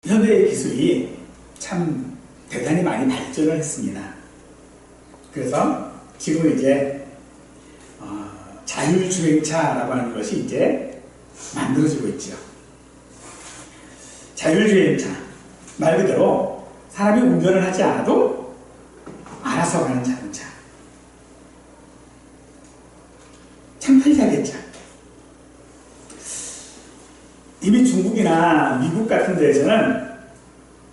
현대의 기술이 참 대단히 많이 발전을 했습니다. 그래서 지금 이제 자율주행차라고 하는 것이 이제 만들어지고 있죠. 자율주행차, 말 그대로 사람이 운전을 하지 않아도 알아서 가는 자동차. 참 편리하겠죠. 이미 중국이나 미국 같은 데에서는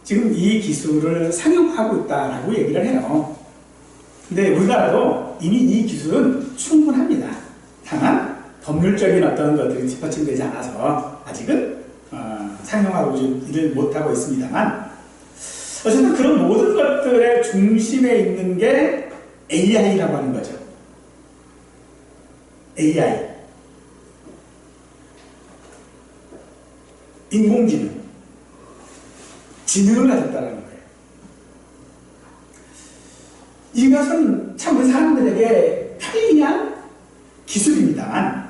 지금 이 기술을 상용하고 있다라고 얘기를 해요. 근데 우리나라도 이미 이 기술은 충분합니다. 다만 법률적인 어떤 것들이 뒷받침되지 않아서 아직은 상용하고 일을 못하고 있습니다만, 어쨌든 그런 모든 것들의 중심에 있는 게 AI라고 하는 거죠. AI. 인공지능. 지능을 가졌다는 거예요. 이것은 참 우리 사람들에게 편리한 기술입니다만,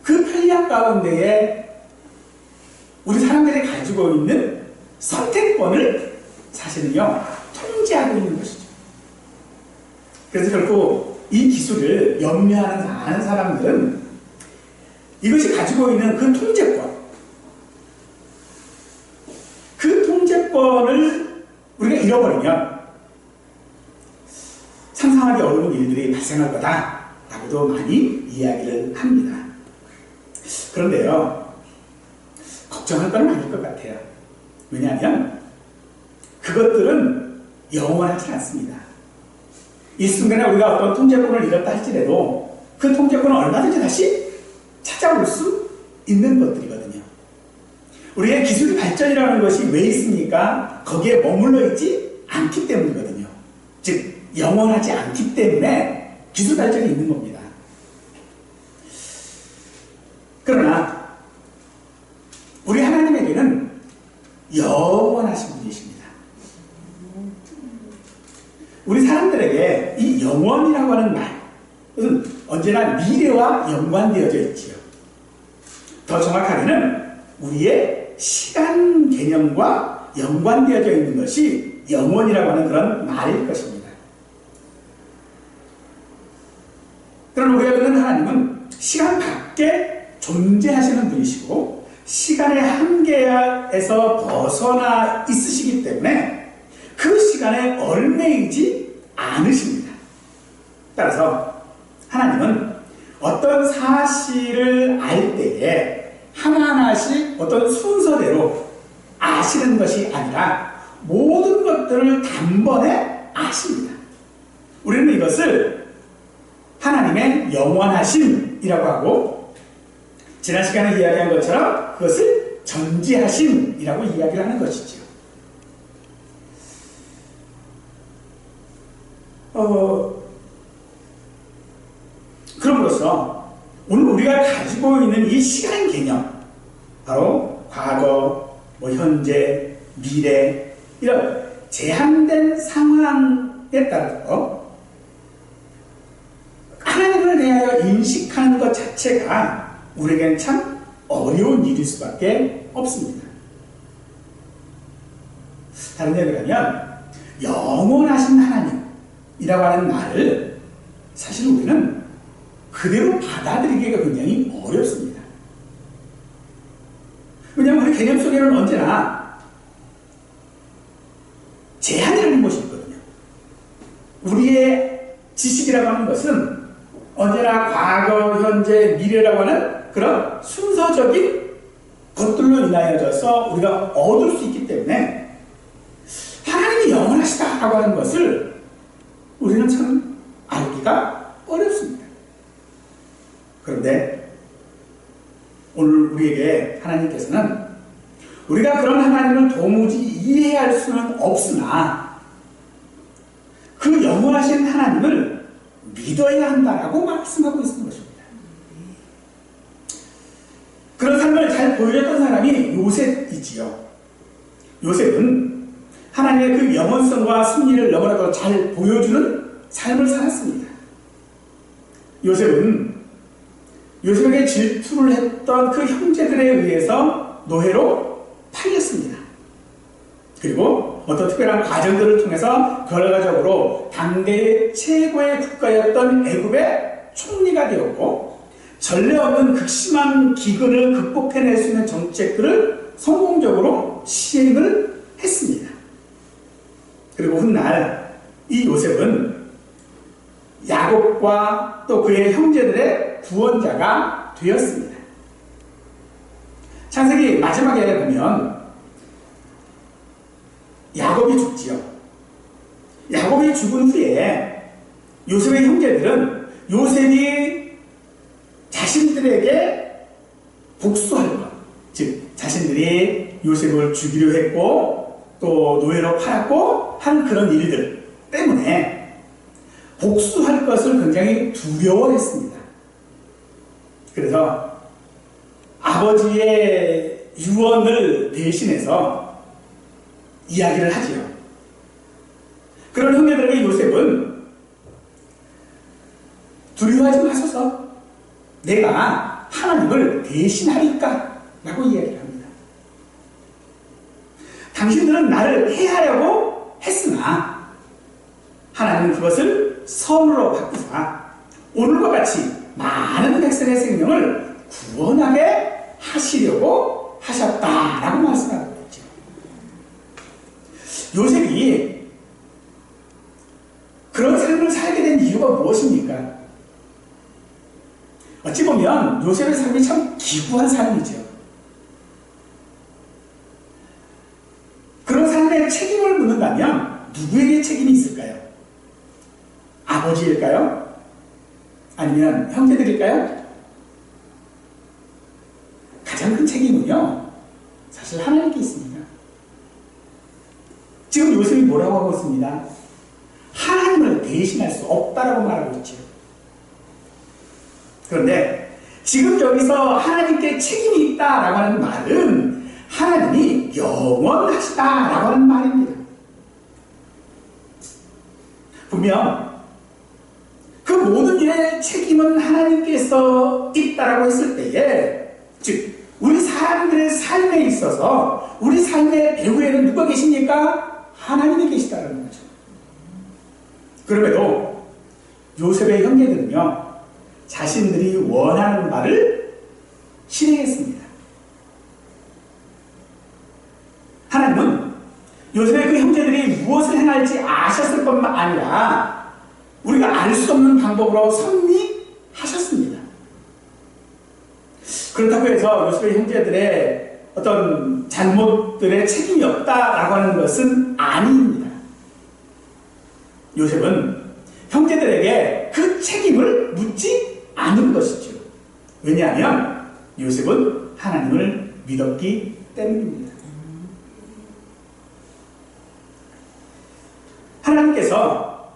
그 편리한 가운데에 우리 사람들이 가지고 있는 선택권을 사실은요, 통제하고 있는 것이죠. 그래서 결국 이 기술을 염려하는 아는 사람들은 이것이 가지고 있는 그 통제권을 우리가 잃어버리면 상상하기 어려운 일들이 발생할 거다라고도 많이 이야기를 합니다. 그런데요, 걱정할 건 아닐 것 같아요. 왜냐하면 그것들은 영원하지 않습니다. 이 순간에 우리가 어떤 통제권을 잃었다 할지라도 그 통제권은 얼마든지 다시 찾아올 수 있는 것들이거든요. 우리의 기술 발전이라는 것이 왜 있습니까? 거기에 머물러 있지 않기 때문이거든요. 즉 영원하지 않기 때문에 기술 발전이 있는 겁니다. 그러나 우리 하나님에게는 영원하신 분이십니다. 우리 사람들에게 이 영원이라고 하는 말은 언제나 미래와 연관되어져 있지요. 더 정확하게는 우리의 시간 개념과 연관되어져 있는 것이 영원이라고 하는 그런 말일 것입니다. 그러나 우리가 믿는 하나님은 시간 밖에 존재하시는 분이시고 시간의 한계에서 벗어나 있으시기 때문에 그 시간에 얽매이지 않으십니다. 따라서 하나님은 어떤 사실을 알 때에 하나하나씩 어떤 순서대로 아시는 것이 아니라 모든 것들을 단번에 아십니다. 우리는 이것을 하나님의 영원하심이라고 하고, 지난 시간에 이야기한 것처럼 그것을 전지하심이라고 이야기를 하는 것이죠. 그럼으로써 오늘 우리가 가지고 있는 이 시간 개념, 바로 과거, 현재, 미래, 이런 제한된 상황에 따라서 하나님을 대하여 인식하는 것 자체가 우리에게는 참 어려운 일일 수밖에 없습니다. 다른 얘기를 하면 영원하신 하나님이라고 하는 말을 사실 우리는 그대로 받아들이기가 굉장히 어렵습니다. 왜냐하면 우리 개념 속에는 언제나 제한이라는 것이 있거든요. 우리의 지식이라고 하는 것은 언제나 과거, 현재, 미래라고 하는 그런 순서적인 것들로 인하여져서 우리가 얻을 수 있기 때문에 하나님이 영원하시다라고 하는 것을 우리는 참 알기가 어렵습니다. 그런데 오늘 우리에게 하나님께서는 우리가 그런 하나님을 도무지 이해할 수는 없으나 그 영원하신 하나님을 믿어야 한다라고 말씀하고 있는 것입니다. 그런 삶을 잘 보여줬던 사람이 요셉이지요. 요셉은 하나님의 그 영원성과 승리를 너무나도 잘 보여주는 삶을 살았습니다. 요셉은 요셉에게 질투를 했던 그 형제들에 의해서 노예로 팔렸습니다. 그리고 어떤 특별한 과정들을 통해서 결과적으로 당대의 최고의 국가였던 애굽의 총리가 되었고, 전례 없는 극심한 기근을 극복해낼 수 있는 정책들을 성공적으로 시행을 했습니다. 그리고 훗날 이 요셉은 야곱과 또 그의 형제들의 구원자가 되었습니다. 창세기 마지막에 보면 야곱이 죽지요. 야곱이 죽은 후에 요셉의 형제들은 요셉이 자신들에게 복수할 것, 즉 자신들이 요셉을 죽이려 했고 또 노예로 팔았고 한 그런 일들 때문에 복수할 것을 굉장히 두려워했습니다. 그래서 아버지의 유언을 대신해서 이야기를 하지요. 그런 형제들에게 요셉은 두려워하지 마소서, 내가 하나님을 대신하리까 라고 이야기를 합니다. 당신들은 나를 해하려고 했으나 하나님은 그것을 선으로 바꾸사 오늘과 같이 많은 백성의 생명을 구원하게 하시려고 하셨다라고 말씀하고 있죠. 요셉이 그런 삶을 살게 된 이유가 무엇입니까? 어찌 보면 요셉의 삶이 참 기구한 삶이죠. 그런 삶에 책임을 묻는다면 누구에게 책임이 있을까요? 아버지일까요? 아니면 형제들일까요? 가장 큰 책임은요, 사실 하나님께 있습니다. 지금 요셉이 뭐라고 하고 있습니다? 하나님을 대신할 수 없다라고 말하고 있죠. 그런데 지금 여기서 하나님께 책임이 있다라고 하는 말은 하나님이 영원하시다라고 하는 말입니다. 분명 그 모든 일의 책임은 하나님께서 있다라고 했을 때에, 즉 우리 사람들의 삶에 있어서 우리 삶의 배후에는 누가 계십니까? 하나님이 계시다는 거죠. 그럼에도 요셉의 형제들은요, 자신들이 원하는 바를 실행했습니다. 하나님은 요셉의 그 형제들이 무엇을 행할지 아셨을 뿐만 아니라 우리가 알 수 없는 방법으로 섭리하셨습니다. 그렇다고 해서 요셉의 형제들의 어떤 잘못들의 책임이 없다라고 하는 것은 아닙니다. 요셉은 형제들에게 그 책임을 묻지 않은 것이죠. 왜냐하면 요셉은 하나님을 믿었기 때문입니다. 하나님께서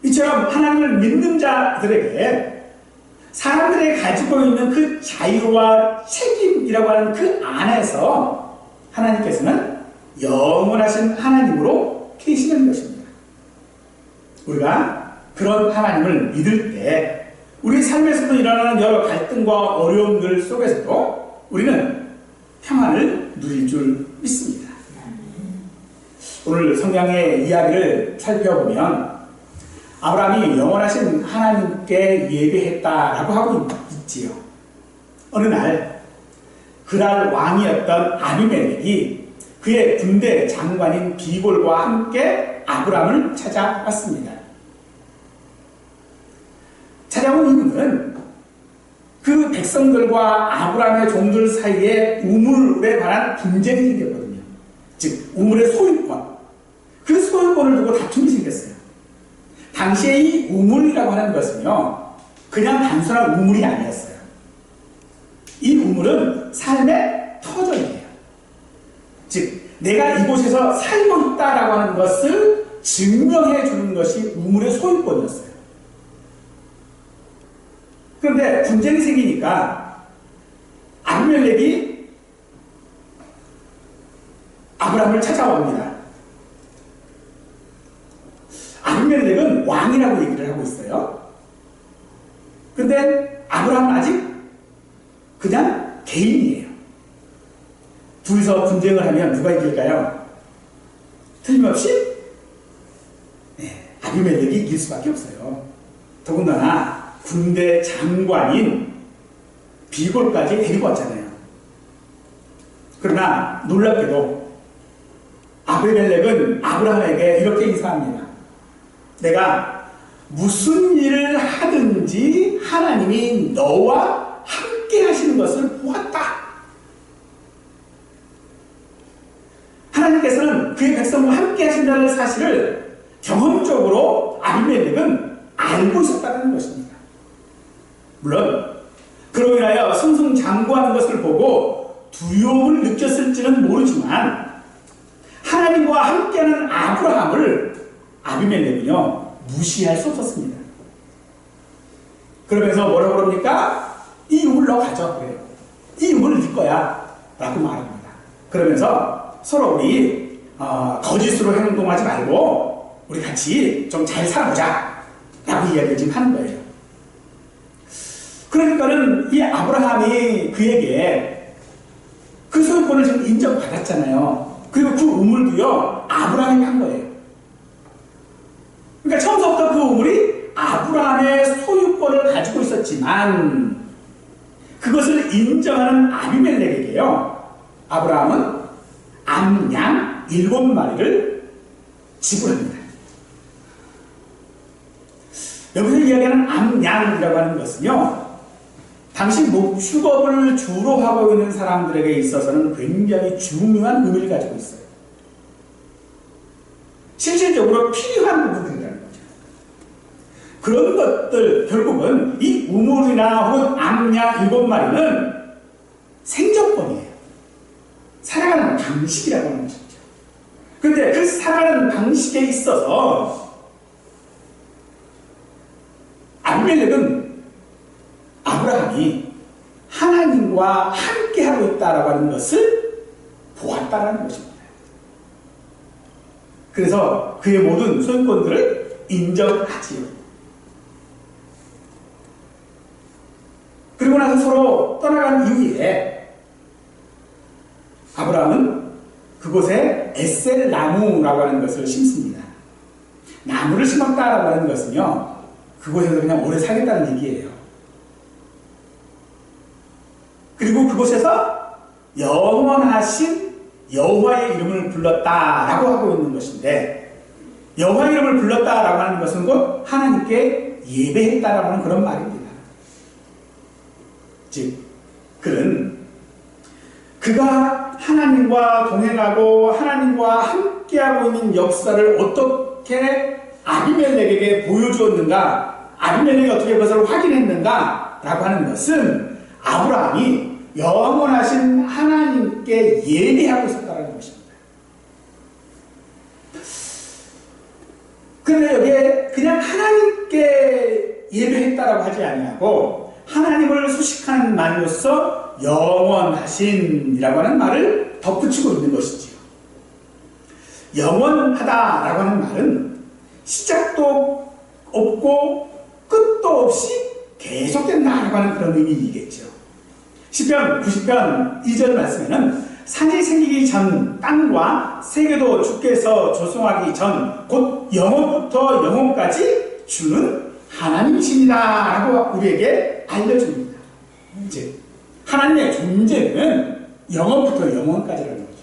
이처럼 하나님을 믿는 자들에게 사람들이 가지고 있는 그 자유와 책임이라고 하는 그 안에서 하나님께서는 영원하신 하나님으로 계시는 것입니다. 우리가 그런 하나님을 믿을 때 우리 삶에서도 일어나는 여러 갈등과 어려움들 속에서도 우리는 평안을 누릴 줄 믿습니다. 오늘 성경의 이야기를 살펴보면 아브라함이 영원하신 하나님께 예배했다라고 하고 있지요. 어느 날 그날 왕이었던 아비멜렉이 그의 군대 장관인 비골과 함께 아브라함을 찾아왔습니다. 찾아온 이유는 그 백성들과 아브라함의 종들 사이에 우물에 관한 분쟁이 생겼거든요. 즉 우물의 소유권, 그 소유권을 두고 다툼이 생겼어요. 당시에 이 우물이라고 하는 것은요, 그냥 단순한 우물이 아니었어요. 이 우물은 삶의 터전이에요. 즉 내가 이곳에서 살고 있다라고 하는 것을 증명해 주는 것이 우물의 소유권이었어요. 그런데 분쟁이 생기니까 아비멜렉이 아브라함을 찾아옵니다. 아비멜렉은 왕이라고 얘기를 하고 있어요. 근데 아브라함은 아직 그냥 개인이에요. 둘이서 분쟁을 하면 누가 이길까요? 틀림없이 아비멜렉이 이길 수밖에 없어요. 더군다나 군대 장관인 비골까지 데리고 왔잖아요. 그러나 놀랍게도 아비멜렉은 아브라함에게 이렇게 인사합니다. 내가 무슨 일을 하든지 하나님이 너와 함께 하시는 것을 보았다. 하나님께서는 그의 백성과 함께 하신다는 사실을 경험적으로 아비멜렉은 알고 있었다는 것입니다. 물론 그로 인하여 승승장구하는 것을 보고 두려움을 느꼈을지는 모르지만 하나님과 함께하는 아브라함을 아비멜렉은요 무시할 수 없었습니다. 그러면서 뭐라고 그럽니까? 이 유물 너 가져. 그래요. 이 유물은 네 거야 라고 말합니다. 그러면서 서로 우리 거짓으로 행동하지 말고 우리 같이 좀 잘 살아보자 라고 이야기를 지금 하는 거예요. 그러니까는 이 아브라함이 그에게 그 소유권을 지금 인정받았잖아요. 그리고 그 우물도요 아브라함이 한 거예요. 그러니까 처음부터 그 우물이 아브라함의 소유권을 가지고 있었지만 그것을 인정하는 아비멜렉에게요 아브라함은 암양 7마리를 지불합니다. 여기서 이야기하는 암양이라고 하는 것은요 당시 목축업을 주로 하고 있는 사람들에게 있어서는 굉장히 중요한 의미를 가지고 있어요. 실질적으로 필요한 부분들이라는 거죠. 그런 것들 결국은 이 우물이나 혹은 암양 7마리는 생존권이에요. 살아가는 방식이라고 하는 것이죠. 그런데 그 살아가는 방식에 있어서 아비멜렉은 아브라함이 하나님과 함께하고 있다라고 하는 것을 보았다라는 것입니다. 그래서 그의 모든 소유권들을 인정하지요. 그리고 나서 서로 떠나간 이후에 아브라함은 그곳에 에셀 나무라고 하는 것을 심습니다. 나무를 심었다라고 하는 것은요 그곳에서 그냥 오래 살겠다는 얘기예요. 그리고 그곳에서 영원하신 여호와의 이름을 불렀다라고 하고 있는 것인데 여호와의 이름을 불렀다라고 하는 것은 곧 하나님께 예배했다라고 하는 그런 말입니다. 즉 그는 그가 하나님과 동행하고 하나님과 함께하고 있는 역사를 어떻게 아비멜렉에게 보여주었는가, 아비멜렉이 어떻게 그것을 확인했는가 라고 하는 것은 아브라함이 영원하신 하나님께 예배하고 있었다는 것입니다. 그런데 여기에 그냥 하나님께 예배했다라고 하지 아니하고 하나님을 수식하는 말로서 영원하신이라고 하는 말을 덧붙이고 있는 것이지요. 영원하다라고 하는 말은 시작도 없고 끝도 없이 계속된다라고 하는 그런 의미이겠죠. 시편 90편 2절 말씀에는 산이 생기기 전 땅과 세계도 주께서 조성하기 전 곧 영원부터 영원까지 주는 하나님이십니다 라고 우리에게 알려줍니다. 즉 하나님의 존재는 영원부터 영원까지라는 거죠.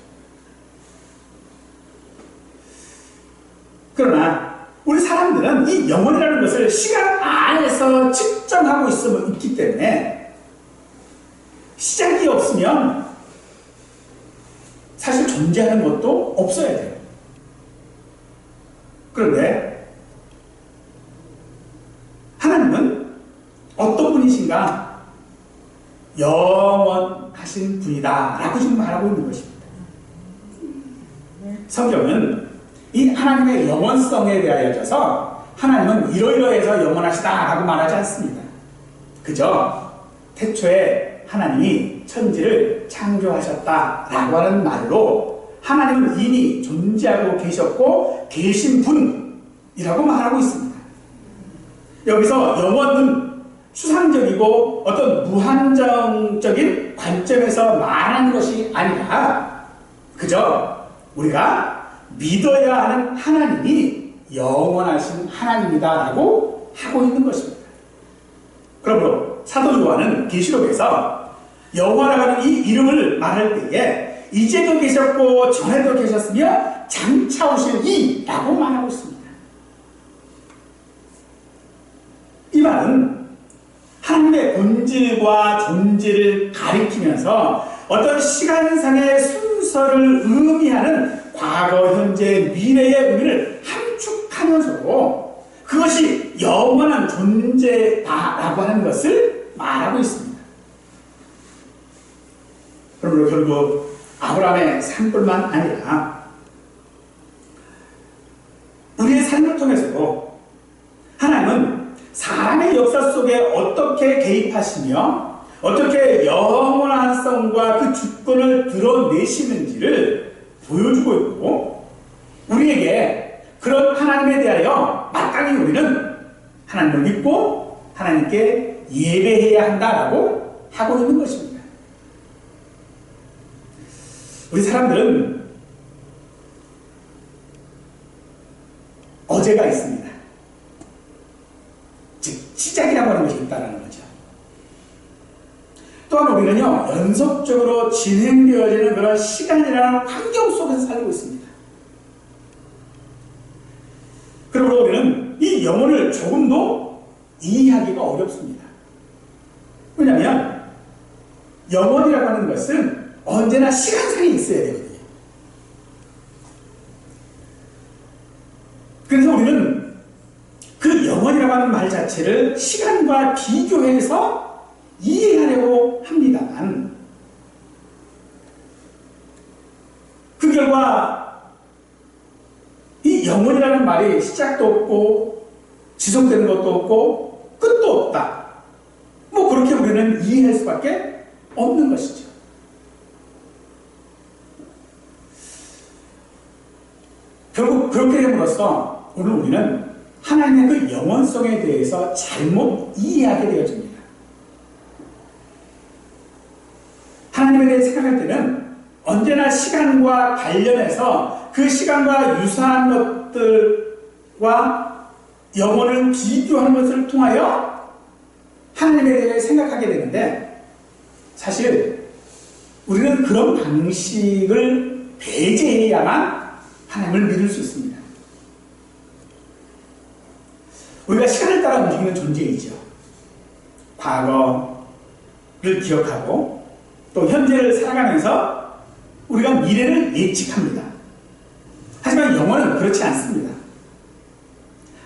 그러나 우리 사람들은 이 영원이라는 것을 시간 안에서 측정하고 있기 때문에 시작이 없으면 사실 존재하는 것도 없어야 돼요. 그런데 하나님은 어떤 분이신가? 영원하신 분이다 라고 지금 말하고 있는 것입니다. 성경은 이 하나님의 영원성에 대하여져서 하나님은 이러이러해서 영원하시다 라고 말하지 않습니다. 그저 태초에 하나님이 천지를 창조하셨다라고 하는 말로 하나님은 이미 존재하고 계셨고 계신 분이라고 말하고 있습니다. 여기서 영원은 추상적이고 어떤 무한정적인 관점에서 말하는 것이 아니라 그저 우리가 믿어야 하는 하나님이 영원하신 하나님이다라고 하고 있는 것입니다. 그러므로 사도 요한은 계시록에서 여호와라고 하는 이 이름을 말할 때에 이제도 계셨고 전에도 계셨으며 장차 오실 이라고 말하고 있습니다. 이 말은 하나님의 본질과 존재를 가리키면서 어떤 시간상의 순서를 의미하는 과거, 현재, 미래의 의미를 함축하면서도 그것이 영원한 존재다라고 하는 것을 말하고 있습니다. 그러므로 결국 아브라함의 삶뿐만 아니라 우리의 삶을 통해서도 하나님은 사람의 역사 속에 어떻게 개입하시며 어떻게 영원한 성과 그 주권을 드러내시는지를 보여주고 있고, 우리에게 그런 하나님에 대하여 마땅히 우리는 하나님을 믿고 하나님께 예배해야 한다라고 하고 있는 것입니다. 우리 사람들은 어제가 있습니다. 즉 시작이라고 하는 것이 있다는 거죠. 또한 우리는요, 연속적으로 진행되어지는 그런 시간이라는 환경 속에서 살고 있습니다. 그러므로 우리는 이 영혼을 조금도 이해하기가 어렵습니다. 왜냐하면 영혼이라고 하는 것은 언제나 시간상에 있어야 되거든요. 그래서 우리는 그 영혼이라고 하는 말 자체를 시간과 비교해서 이해하려고 합니다만, 그 결과 이 영혼이라는 말이 시작도 없고 지속되는 것도 없고 끝도 없다, 뭐 그렇게 우리는 이해할 수밖에 없는 것이죠. 결국 그렇게 됨으로써 오늘 우리는 하나님의 그 영원성에 대해서 잘못 이해하게 되어집니다. 하나님에 대해 생각할 때는 언제나 시간과 관련해서 그 시간과 유사한 것들과 영혼을 비교하는 것을 통하여 하나님에 대해 생각하게 되는데, 사실 우리는 그런 방식을 배제해야만 하나님을 믿을 수 있습니다. 우리가 시간을 따라 움직이는 존재이죠. 과거를 기억하고 또 현재를 살아가면서 우리가 미래를 예측합니다. 하지만 영혼은 그렇지 않습니다.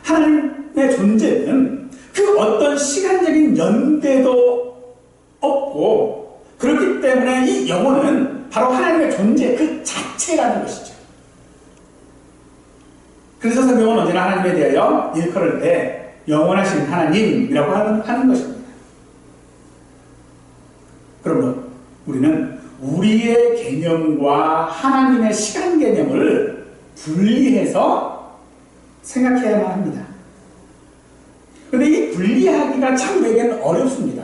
하나님의 존재는 그 어떤 시간적인 연대도 없고, 그렇기 때문에 이 영혼은 바로 하나님의 존재 그 자체라는 것이죠. 그래서 성경은 언제나 하나님에 대하여 일컬을 때 영원하신 하나님이라고 하는 것입니다. 그러므로 우리는 우리의 개념과 하나님의 시간 개념을 분리해서 생각해야만 합니다. 그런데 이 분리하기가 참 우리에게는 어렵습니다.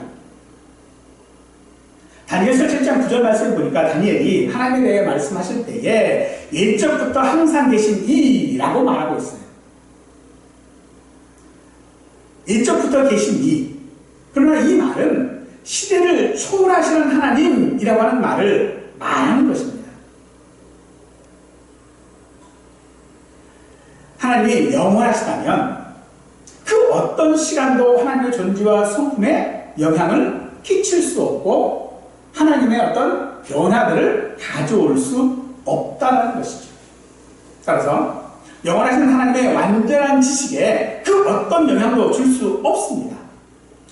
다니엘서 7장 9절 말씀을 보니까 다니엘이 하나님에 대해 말씀하실 때에 예적부터 항상 계신 이라고 말하고 있어요. 예적부터 계신 이. 그러나 이 말은 시대를 초월하시는 하나님이라고 하는 말을 말하는 것입니다. 하나님이 영원하시다면 그 어떤 시간도 하나님의 존재와 성품에 영향을 끼칠 수 없고 하나님의 어떤 변화들을 가져올 수 없다는 것이죠. 따라서 영원하신 하나님의 완전한 지식에 그 어떤 영향도 줄 수 없습니다.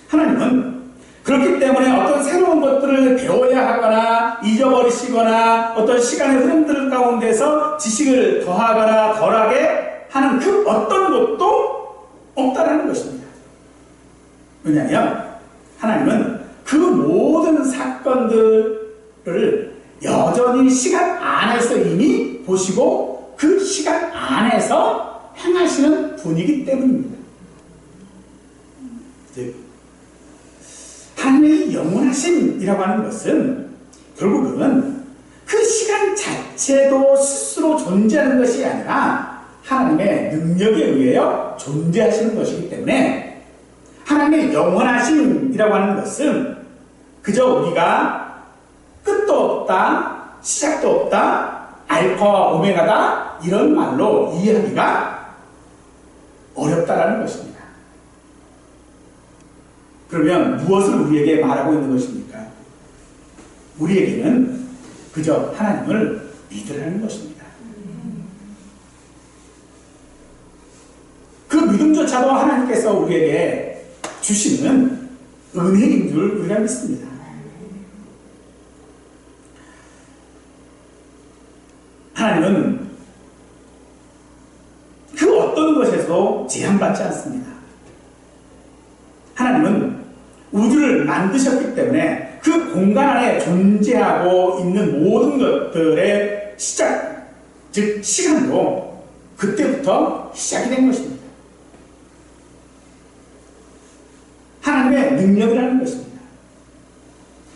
하나님은 그렇기 때문에 어떤 새로운 것들을 배워야 하거나 잊어버리시거나 어떤 시간의 흐름들 가운데서 지식을 더하거나 덜하게 하는 그 어떤 것도 없다는 것입니다. 왜냐하면 하나님은 그 모든 사건들을 여전히 시간 안에서 이미 보시고 그 시간 안에서 행하시는 분이기 때문입니다. 하나님의 영원하심이라고 하는 것은 결국은 그 시간 시간 자체도 스스로 존재하는 것이 아니라 하나님의 능력에 의하여 존재하시는 것이기 때문에 하나님의 영원하심이라고 하는 것은 그저 우리가 끝도 없다, 시작도 없다, 알파와 오메가다 이런 말로 이해하기가 어렵다라는 것입니다. 그러면 무엇을 우리에게 말하고 있는 것입니까? 우리에게는 그저 하나님을 믿으라는 것입니다. 그 믿음조차도 하나님께서 우리에게 주시는 은혜인 줄 우리가 믿습니다. 하나님은 그 어떤 것에서도 제한받지 않습니다. 하나님은 우주를 만드셨기 때문에 그 공간 안에 존재하고 있는 모든 것들의 시작, 즉 시간도 그때부터 시작이 된 것입니다. 하나님의 능력이라는 것입니다.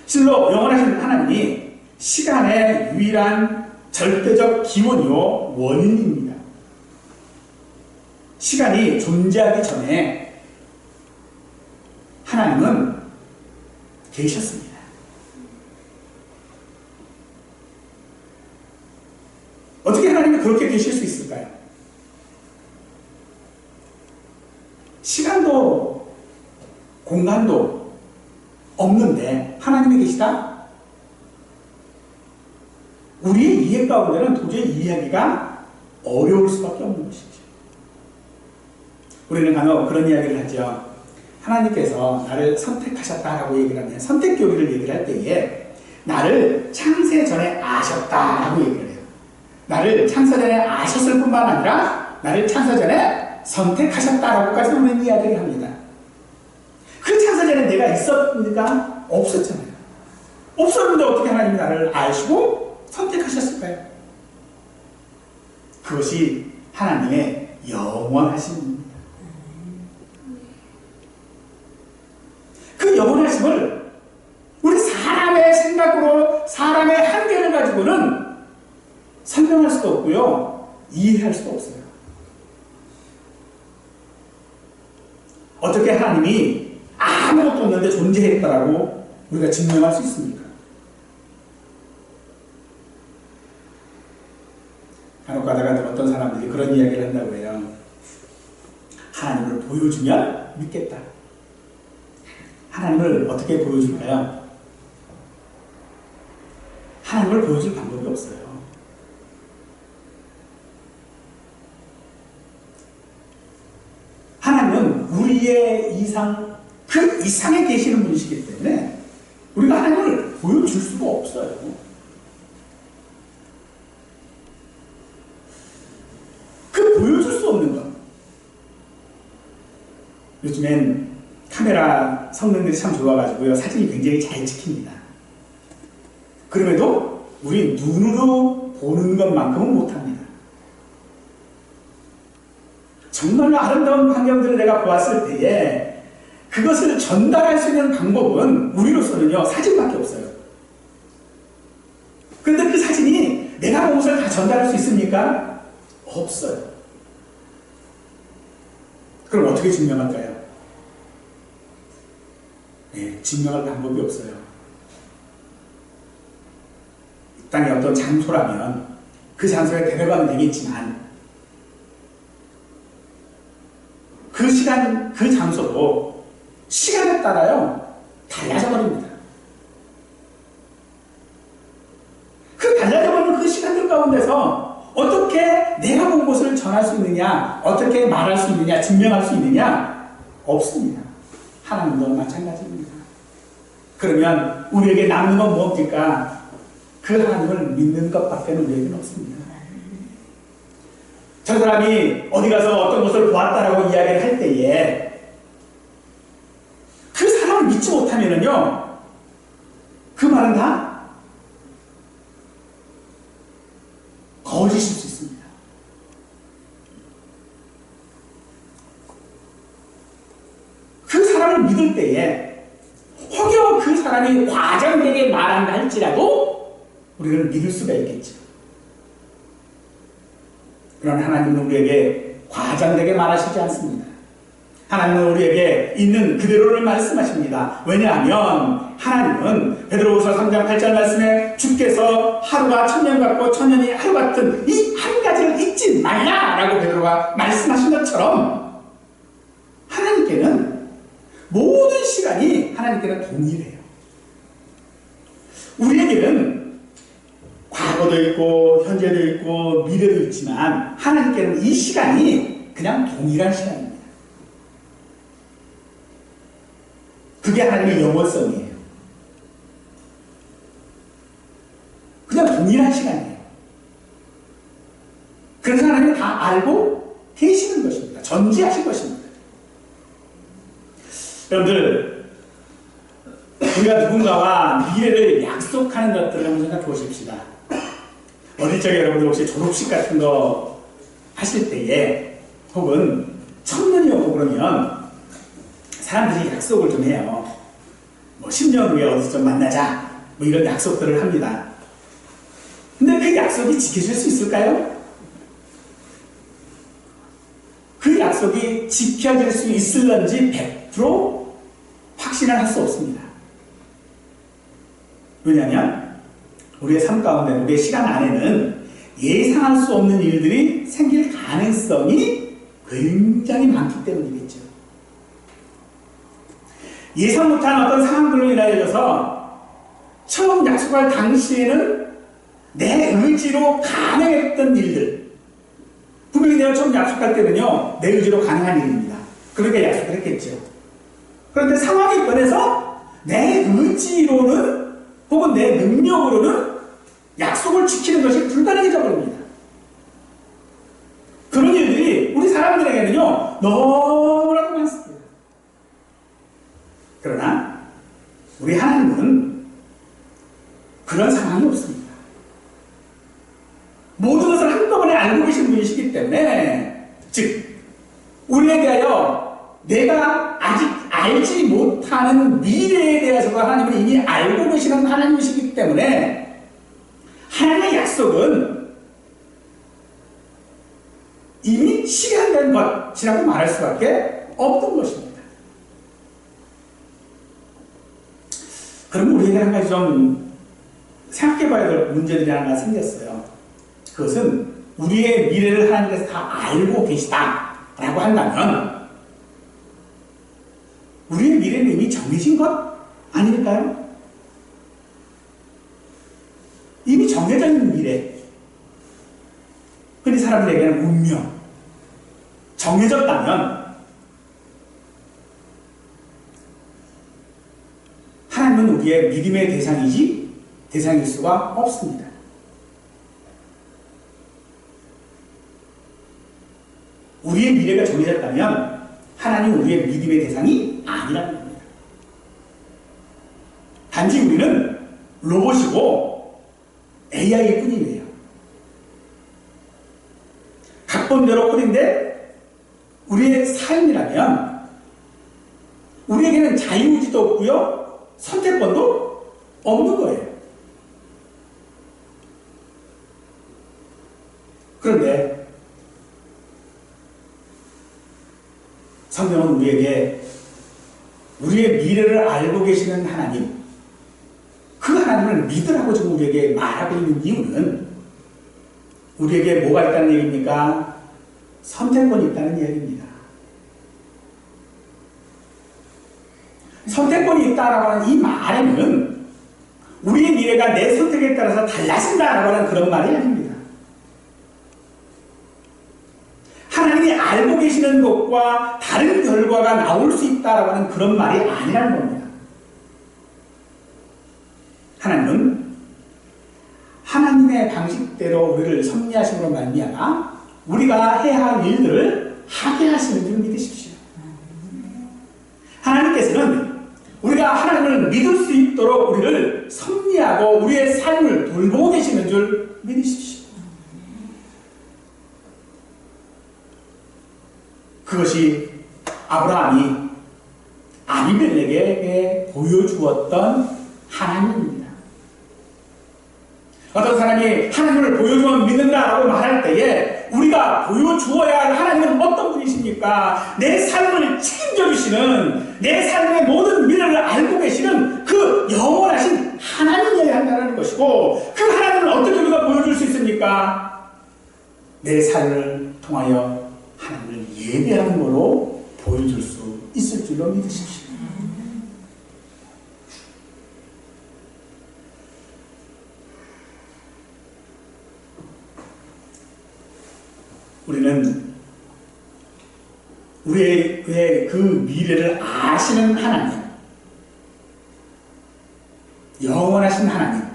실로 영원하신 하나님이 시간의 유일한 절대적 기원이요 원인입니다. 시간이 존재하기 전에 하나님은 계셨습니다. 어떻게 하나님이 그렇게 계실 수 있을까요? 시간도 공간도 없는데 하나님이 계시다? 우리의 이해 가운데는 도저히 이해하기가 어려울 수밖에 없는 것이죠. 우리는 간혹 그런 이야기를 하죠. 하나님께서 나를 선택하셨다라고 얘기를 하면 선택 교리를 얘기를 할 때에 나를 창세 전에 아셨다라고 얘기를 해요. 나를 창세 전에 아셨을 뿐만 아니라 나를 창세 전에 선택하셨다라고까지 우리는 이야기를 합니다. 그 창세 전에 내가 있었습니까? 없었잖아요. 없었는데 어떻게 하나님이 나를 아시고 선택하셨을까요? 그것이 하나님의 영원하심입니다. 그 영원하심을 우리 사람의 생각으로 사람의 한계를 가지고는 설명할 수도 없고요. 이해할 수도 없어요. 어떻게 하나님이 아무것도 없는데 존재했다라고 우리가 증명할 수 있습니까? 간혹 가다가 어떤 사람들이 그런 이야기를 한다고 해요. 하나님을 보여주면 믿겠다. 하나님을 어떻게 보여줄까요? 하나님을 보여줄 방법이 없어요. 하나님은 우리의 이상, 그 이상에 계시는 분이시기 때문에 우리가 하나님을 보여줄 수가 없어요. 그 보여줄 수 없는 것. 요즘엔 카메라 성능들이 참 좋아가지고요. 사진이 굉장히 잘 찍힙니다. 그럼에도 우리 눈으로 보는 것만큼은 못합니다. 정말로 아름다운 광경들을 내가 보았을 때에 그것을 전달할 수 있는 방법은 우리로서는요, 사진밖에 없어요. 그런데 그 사진이 내가 본 것을 다 전달할 수 있습니까? 없어요. 그럼 어떻게 증명할까요? 네, 증명할 방법이 없어요. 이 땅에 어떤 장소라면 그 장소에 데려가면 되겠지만 그 시간, 그 장소도 시간에 따라요 달라져 버립니다. 그 달라져 버리는 그 시간들 가운데서 어떻게 내가 본 것을 전할 수 있느냐, 어떻게 말할 수 있느냐, 증명할 수 있느냐? 없습니다. 하나님도 마찬가지입니다. 그러면 우리에게 남는 건 뭡니까? 그 하나님을 믿는 것밖에 우리에게는 없습니다. 저 사람이 어디 가서 어떤 것을 보았다라고 이야기를 할 때에 그 사람을 믿지 못하면은요, 그 말은 다 거짓일 수 있습니다. 그 사람을 믿을 때에 혹여 그 사람이 과장되게 말한다 할지라도 우리를 믿을 수가 있겠죠. 그러나 하나님은 우리에게 과장되게 말하시지 않습니다. 하나님은 우리에게 있는 그대로를 말씀하십니다. 왜냐하면 하나님은 베드로후서 3장 8절 말씀에 주께서 하루가 천년 같고 천년이 하루 같은 이 한 가지를 잊지 말라라고 베드로가 말씀하신 것처럼 하나님께는 모든 시간이 하나님께는 동일해요. 우리에게는 과거도 있고 현재도 있고 미래도 있지만 하나님께는 이 시간이 그냥 동일한 시간입니다. 그게 하나님의 영원성이에요. 그냥 동일한 시간이에요. 그래서 하나님은 다 알고 계시는 것입니다. 전지하신 것입니다. 여러분들, 우리가 누군가와 미래를 약속하는 것들을 한번 생각해 보십시다. 어릴 적에 여러분들 혹시 졸업식 같은 거 하실 때에 혹은 청년이 오고 그러면 사람들이 약속을 좀 해요. 뭐 10년 후에 어디서 좀 만나자 뭐 이런 약속들을 합니다. 근데 그 약속이 지켜질 수 있을까요? 그 약속이 지켜질 수 있을런지 100% 확신을 할 수 없습니다. 왜냐하면 우리의 삶 가운데 우리의 시간 안에는 예상할 수 없는 일들이 생길 가능성이 굉장히 많기 때문이겠죠. 예상 못한 어떤 상황들로 인하여서 처음 약속할 당시에는 내 의지로 가능했던 일들, 분명히 내가 처음 약속할 때는요 내 의지로 가능한 일입니다. 그러니까 약속을 했겠죠. 그런데 상황이 변해서 내 의지로는 혹은 내 능력으로는 약속을 지키는 것이 불가능해져 버립니다. 그런 일들이 우리 사람들에게는요 너무나도 많습니다. 그러나 우리 하나님은 그런 상황이 없습니다. 모든 것을 한꺼번에 알고 계신 분이시기 때문에, 즉 우리에 대하여 내가 아직 알지 못하는 미래에 대해서도 하나님은 이미 알고 계시는 하나님이시기 때문에 하나님의 약속은 이미 실현된 것이라고 말할 수밖에 없던 것입니다. 그럼 우리에게 한 가지 좀 생각해 봐야 될 문제들이 하나 생겼어요. 그것은 우리의 미래를 하나님께서 다 알고 계시다라고 한다면 우리의 미래는 이미 정해진 것 아닐까요? 이미 정해져 있는 미래. 흔히 사람들에게는 운명. 정해졌다면 하나님은 우리의 믿음의 대상일 수가 없습니다. 우리의 미래가 정해졌다면 하나님은 우리의 믿음의 대상이 아니라는 겁니다. 단지 우리는 로봇이고 AI일 뿐이에요. 각본대로 뿐인데 우리의 삶이라면 우리에게는 자유의지도 없고요 선택권도 없는 거예요. 그런데 성경은 우리에게 우리의 미래를 알고 계시는 하나님, 그 하나님을 믿으라고 지금 우리에게 말하고 있는 이유는 우리에게 뭐가 있다는 얘기입니까? 선택권이 있다는 얘기입니다. 선택권이 있다라고 하는 이 말에는 우리의 미래가 내 선택에 따라서 달라진다라고 하는 그런 말이 아닙니다. 하나님이 알고 계시는 것과 다른 결과가 나올 수 있다라고 하는 그런 말이 아니라는 겁니다. 하나님은 하나님의 방식대로 우리를 섭리하심으로 말미암아 우리가 해야 할 일들을 하게 하시는 줄 믿으십시오. 하나님께서는 우리가 하나님을 믿을 수 있도록 우리를 섭리하고 우리의 삶을 돌보고 계시는 줄 믿으십시오. 그것이 아브라함이 아비멜렉에게 보여주었던 하나님입니다. 어떤 사람이 하나님을 보여주면 믿는다라고 말할 때에 우리가 보여주어야 할 하나님은 어떤 분이십니까? 내 삶을 책임져 주시는, 내 삶의 모든 미래를 알고 계시는 그 영원하신 하나님이어야 한다는 것이고, 그 하나님을 어떻게 우리가 보여줄 수 있습니까? 내 삶을 통하여 하나님을 예배하는 것으로 보여줄 수 있을 줄로 믿으십시오. 우리는 우리의 그 미래를 아시는 하나님, 영원하신 하나님,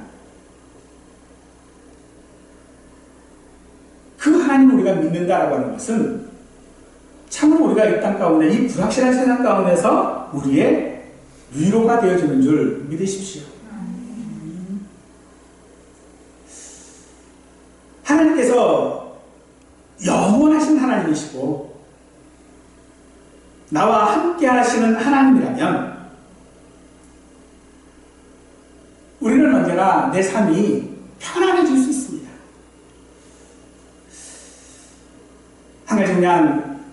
그 하나님을 우리가 믿는다라고 하는 것은 참으로 우리가 이 땅 가운데, 이 불확실한 세상 가운데서 우리의 위로가 되어주는 줄 믿으십시오. 하나님께서 영원하신 하나님이시고 나와 함께 하시는 하나님이라면 우리는 언제나 내 삶이 편안해질 수 있습니다. 한 가지 그냥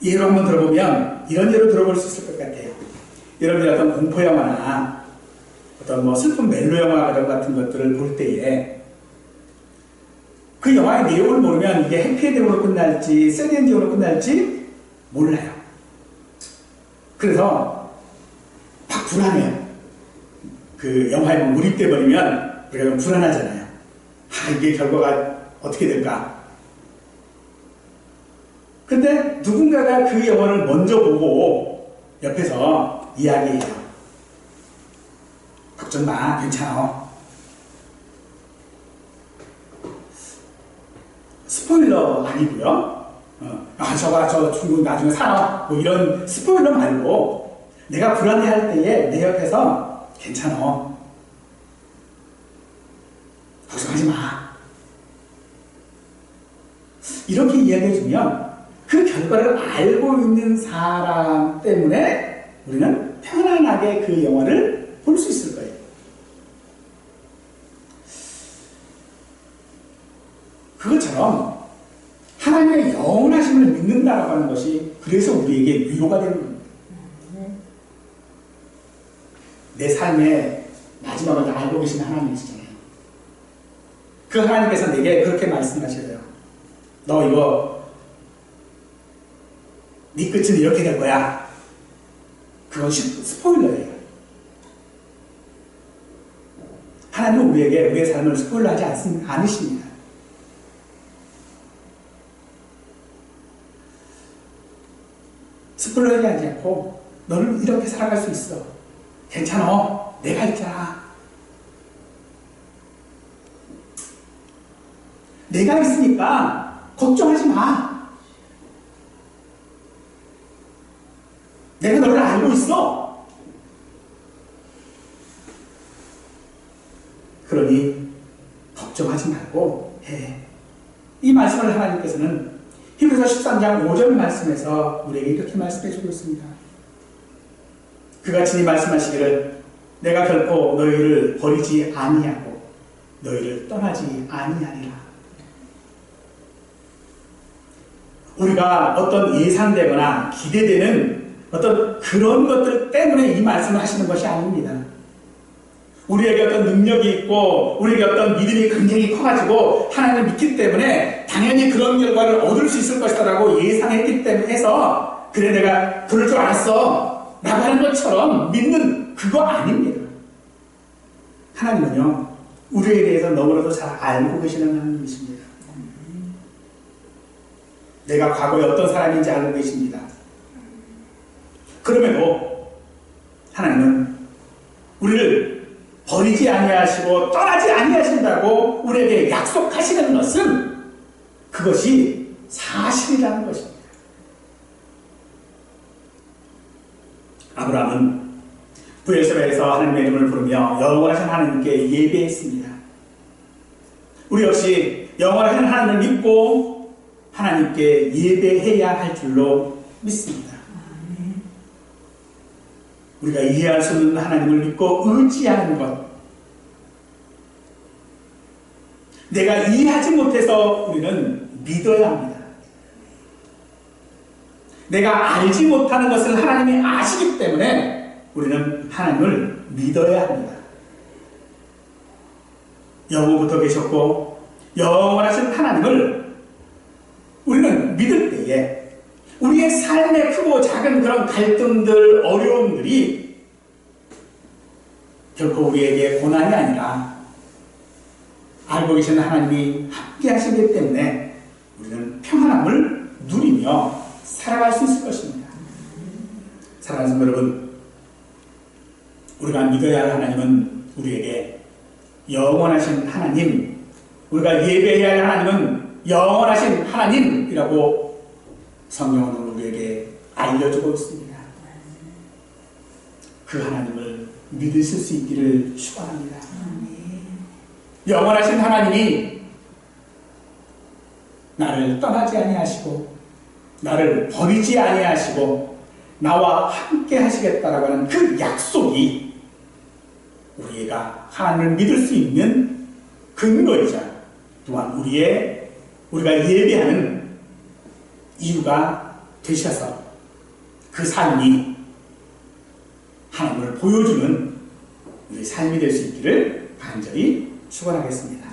예로 한번 들어보면 이런 예로 들어볼 수 있을 것 같아요. 여러분이 어떤 공포영화나 어떤 뭐 슬픈 멜로 영화 같은 것들을 볼 때에 그 영화의 내용을 모르면 이게 해피엔딩으로 끝날지 새드엔딩으로 끝날지 몰라요. 그래서 막 불안해요. 그 영화에 몰입돼 버리면 우리가 좀 불안하잖아요. 이게 결과가 어떻게 될까? 근데 누군가가 그 영화를 먼저 보고 옆에서 이야기해요. 걱정 마, 괜찮아. 스포일러 아니고요. 저 중국 나중에 살아. 뭐 이런 스포일러 말고 내가 불안해할 때에 내 옆에서 괜찮아. 걱정하지 마. 이렇게 이야기해주면 그 결과를 알고 있는 사람 때문에 우리는 편안하게 그 영화를 볼 수 있을 거예요. 그것처럼 하나님의 영원하심을 믿는다라고 하는 것이 그래서 우리에게 위로가 되는 겁니다. 내 삶의 마지막을 다 알고 계신 하나님이시잖아요. 그 하나님께서 내게 그렇게 말씀하셔요. 너 이거 네 끝은 이렇게 될 거야. 그건 스포일러예요. 하나님은 우리에게 우리의 삶을 스포일러하지 않으십니다. 스포일러하지 않지 않고 너는 이렇게 살아갈 수 있어. 괜찮아. 내가 있잖아. 내가 있으니까 걱정하지 마. 내가 너를 알고 있어. 그러니 걱정하지 말고 해. 이 말씀을 하나님께서는 히브리서 13장 5절 말씀에서 우리에게 이렇게 말씀해주고 있습니다. 그가 친히 말씀하시기를 내가 결코 너희를 버리지 아니하고 너희를 떠나지 아니하리라. 우리가 어떤 예상되거나 기대되는 어떤 그런 것들 때문에 이 말씀을 하시는 것이 아닙니다. 우리에게 어떤 능력이 있고 우리에게 어떤 믿음이 굉장히 커가지고 하나님을 믿기 때문에 당연히 그런 결과를 얻을 수 있을 것이다 라고 예상했기 때문에 해서 그래 내가 그럴 줄 알았어 라고 하는 것처럼 믿는 그거 아닙니다. 하나님은요 우리에 대해서 너무나도 잘 알고 계시는 하나님이십니다. 내가 과거에 어떤 사람인지 알고 계십니다. 그럼에도 하나님은 우리를 버리지 아니하시고 떠나지 아니하신다고 우리에게 약속하시는 것은 그것이 사실이라는 것입니다. 아브라함은 부엘세바에서 하나님의 이름을 부르며 영원하신 하나님께 예배했습니다. 우리 역시 영원하신 하나님을 믿고 하나님께 예배해야 할 줄로 믿습니다. 우리가 이해할 수 없는 하나님을 믿고 의지하는 것, 내가 이해하지 못해서 우리는 믿어야 합니다. 내가 알지 못하는 것을 하나님이 아시기 때문에 우리는 하나님을 믿어야 합니다. 영원부터 계셨고 영원하신 하나님을 우리는 믿을 때에 우리의 삶의 크고 작은 그런 갈등들, 어려움들이 결코 우리에게 고난이 아니라 알고 계신 하나님이 함께 하시기 때문에 우리는 평안함을 누리며 살아갈 수 있을 것입니다. 사랑하는 성도 여러분, 우리가 믿어야 할 하나님은 우리에게 영원하신 하나님, 우리가 예배해야 할 하나님은 영원하신 하나님이라고 성경은 우리에게 알려주고 있습니다. 그 하나님을 믿으실 수 있기를 축원합니다. 영원하신 하나님이 나를 떠나지 아니하시고 나를 버리지 아니하시고 나와 함께 하시겠다라고 하는 그 약속이 우리가 하나님을 믿을 수 있는 근거이자 또한 우리가 예배하는 이유가 되셔서 그 삶이 하나님을 보여주는 우리 삶이 될 수 있기를 간절히 축원하겠습니다.